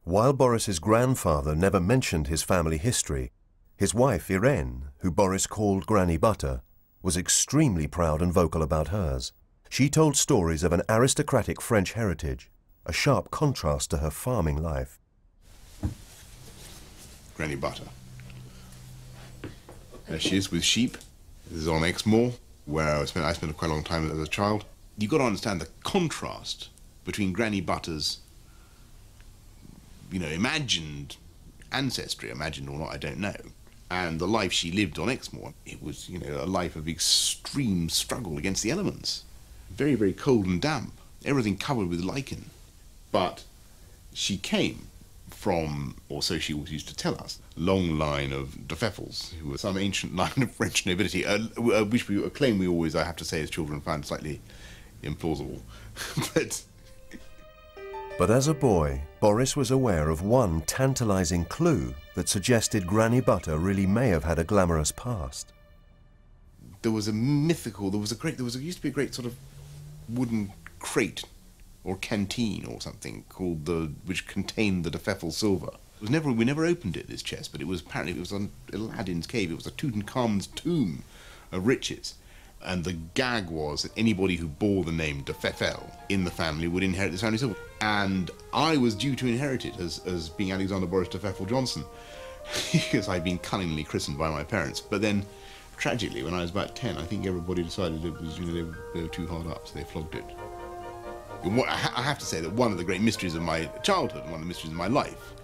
While Boris's grandfather never mentioned his family history, his wife, Irene, who Boris called Granny Butter, was extremely proud and vocal about hers. She told stories of an aristocratic French heritage, a sharp contrast to her farming life. Granny Butter. There she is with sheep. This is on Exmoor, where I spent quite a long time as a child. You've got to understand the contrast between Granny Butter's, imagined ancestry, imagined or not, I don't know, and the life she lived on Exmoor. It was, a life of extreme struggle against the elements. Very, very cold and damp. Everything covered with lichen. But she came from, or so she always used to tell us, a long line of de Pfeffels, who were some ancient line of French nobility, which a claim we always, I have to say, as children found slightly implausible. But as a boy, Boris was aware of one tantalizing clue that suggested Granny Butter really may have had a glamorous past. There was a mythical, there used to be a great sort of wooden crate or canteen or something called which contained the de Pfeffel silver. We never opened it, this chest, but apparently it was on Aladdin's cave. It was a Tutankhamun's tomb of riches. And the gag was that anybody who bore the name de Pfeffel in the family would inherit this family silver. And I was due to inherit it as being Alexander Boris de Pfeffel Johnson, because I'd been cunningly christened by my parents. But then, tragically, when I was about 10, I think everybody decided it was, they were too hard up, so they flogged it. I have to say that one of the great mysteries of my childhood, and one of the mysteries of my life,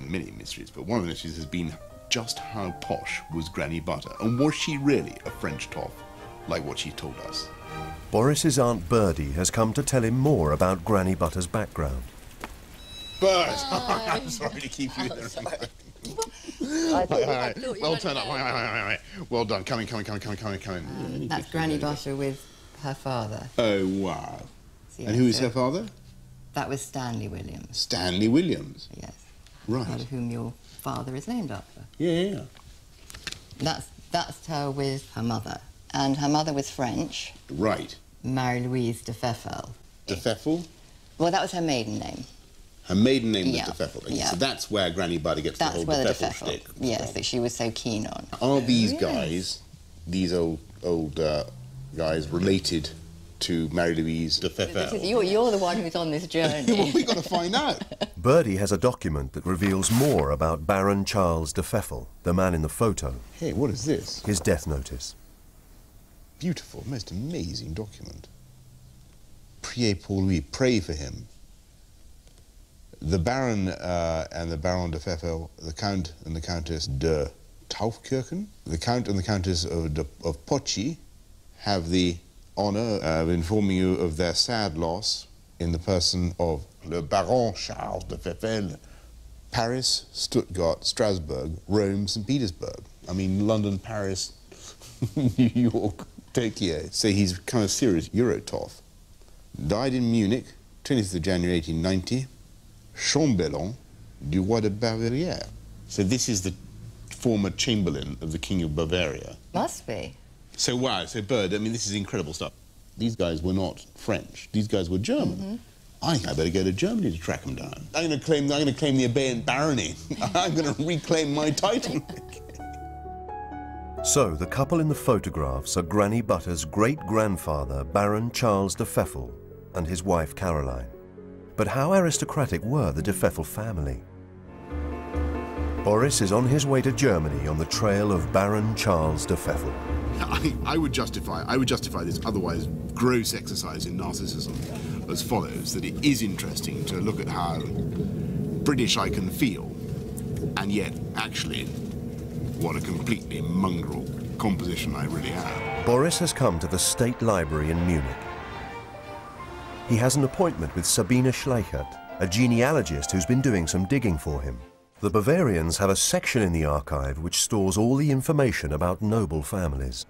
many mysteries, but one of the mysteries has been just how posh was Granny Butter, and was she really a French toff, like what she told us? Boris's Aunt Birdie has come to tell him more about Granny Butter's background. Bird! I'm sorry to keep you there. Well turned up. Well done. Come in. That's Granny Butter with her father. Oh, wow. So, and who is her father? That was Stanley Williams. Stanley Williams? Yes. Right. Whom your father is named after. Yeah. That's her with her mother. And her mother was French. Right. Marie-Louise de Pfeffel. De Pfeffel? Well, that was her maiden name. Her maiden name was Yeah. de Pfeffel. Yeah. So that's where Granny Butter gets the whole de Pfeffel shtick. Yes, that she was so keen on. Are these guys, these old guys, related to Marie-Louise de Pfeffel? You're the one who's on this journey. Well, we've got to find out. Birdie has a document that reveals more about Baron Charles de Pfeffel, the man in the photo. Hey, what is this? His death notice. Beautiful, most amazing document. Priez pour lui, pray for him. The Baron and the Baron de Pfeffel, the Count and the Countess de Taufkirchen, the Count and the Countess of Pochi have the honour of informing you of their sad loss in the person of le Baron Charles de Pfeffel. Paris, Stuttgart, Strasbourg, Rome, St. Petersburg. I mean, London, Paris, New York, Tokyo. So he's kind of serious Eurotoff. Died in Munich, 20th of January 1890, Chambellan du Roi de Bavaria. So this is the former Chamberlain of the King of Bavaria. Must be. So wow, so Bird, I mean, this is incredible stuff. These guys were not French, these guys were German. Mm-hmm. I think I better go to Germany to track them down. I'm going to claim the Abbayan barony. I'm going to reclaim my title. So, the couple in the photographs are Granny Butter's great-grandfather, Baron Charles de Pfeffel, and his wife, Caroline. But how aristocratic were the de Pfeffel family? Boris is on his way to Germany on the trail of Baron Charles de Pfeffel. I would justify this otherwise gross exercise in narcissism as follows, that it is interesting to look at how British I can feel, and yet, actually, what a completely mongrel composition I really am. Boris has come to the State Library in Munich. He has an appointment with Sabine Schleichert, a genealogist who's been doing some digging for him. The Bavarians have a section in the archive which stores all the information about noble families.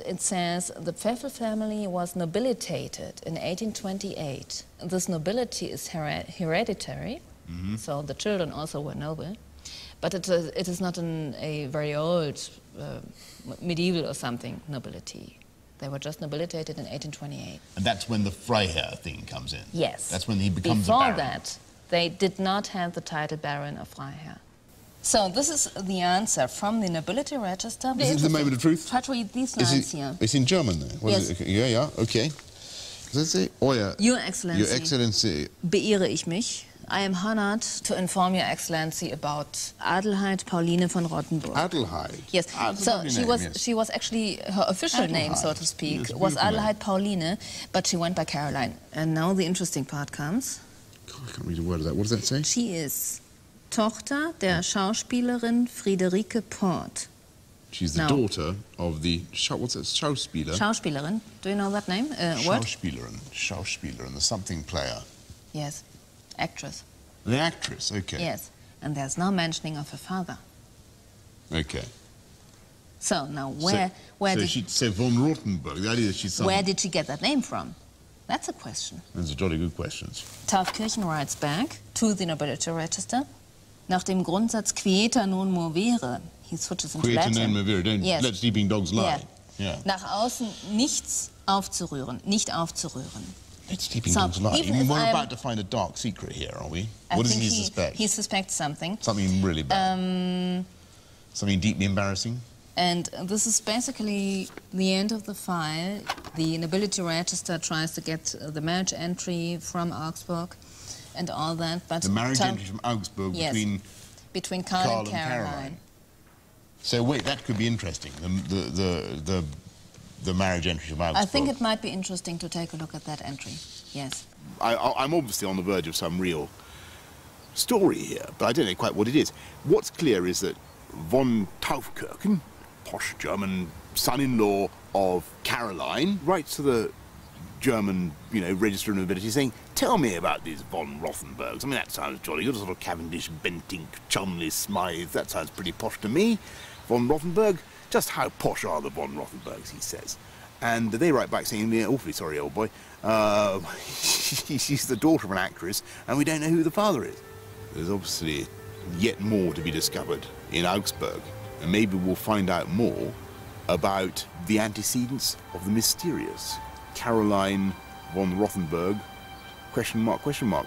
It says the Pfeffel family was nobilitated in 1828. This nobility is hereditary, so the children also were noble. But it is not a very old, medieval or something nobility. They were just nobilitated in 1828. And that's when the Freiherr thing comes in? Yes. That's when he becomes a Before baron. that, They did not have the title Baron of Freiherr. So this is the answer from the nobility register. This is the moment of truth? Try to read these lines here. It's in German there? What yes. Is it? Yeah, okay. Does it say? Your Excellency. Your Excellency. Beehre ich mich. I am honored to inform Your Excellency about Adelheid Pauline von Rottenburg. Adelheid? Yes. So she was actually, her official Adelheid. name, so to speak, Yes, was Adelheid name. Pauline, but she went by Caroline. And now the interesting part comes. God, I can't read a word of that. What does that say? She is Tochter der Schauspielerin Friederike Port. She's the daughter of the what's that? Schauspieler. Schauspielerin. Do you know that name? Word? Schauspielerin, the something player. Yes. Actress. The actress, okay. Yes. And there's no mentioning of her father. Okay. So now so von Rothenburg, the idea that she's where did she get that name from? That's a question. That's a jolly good question. Taufkirchen writes back to the nobility register. Nach dem Grundsatz quieta non movere, he switches into Quieta Latin. non movere, don't let sleeping dogs lie. Yeah. Nach außen nichts aufzurühren, nicht aufzurühren. Let sleeping dogs lie. Even we're about to find a dark secret here, are we? What does he suspect? He suspects something. Something really bad. Something deeply embarrassing. And this is basically the end of the file. The nobility register tries to get the marriage entry from Augsburg and all that. But the marriage entry from Augsburg between Karl and Caroline. So wait, that could be interesting. The marriage entry from Augsburg. I think it might be interesting to take a look at that entry. Yes. I'm obviously on the verge of some real story here, but I don't know quite what it is. What's clear is that von Taufkirchen, posh German son-in-law of Caroline, writes to the German, Register of Nobility saying, tell me about these von Rothenburgs. I mean, that sounds jolly. You're sort of Cavendish, Bentinck, Cholmondeley, Smythe. That sounds pretty posh to me. Von Rothenburg, just how posh are the von Rothenburgs, he says. And they write back saying, yeah, awfully sorry, old boy. She's the daughter of an actress, and we don't know who the father is. There's obviously yet more to be discovered in Augsburg, and maybe we'll find out more about the antecedents of the mysterious Caroline von Rothenburg, question mark, question mark.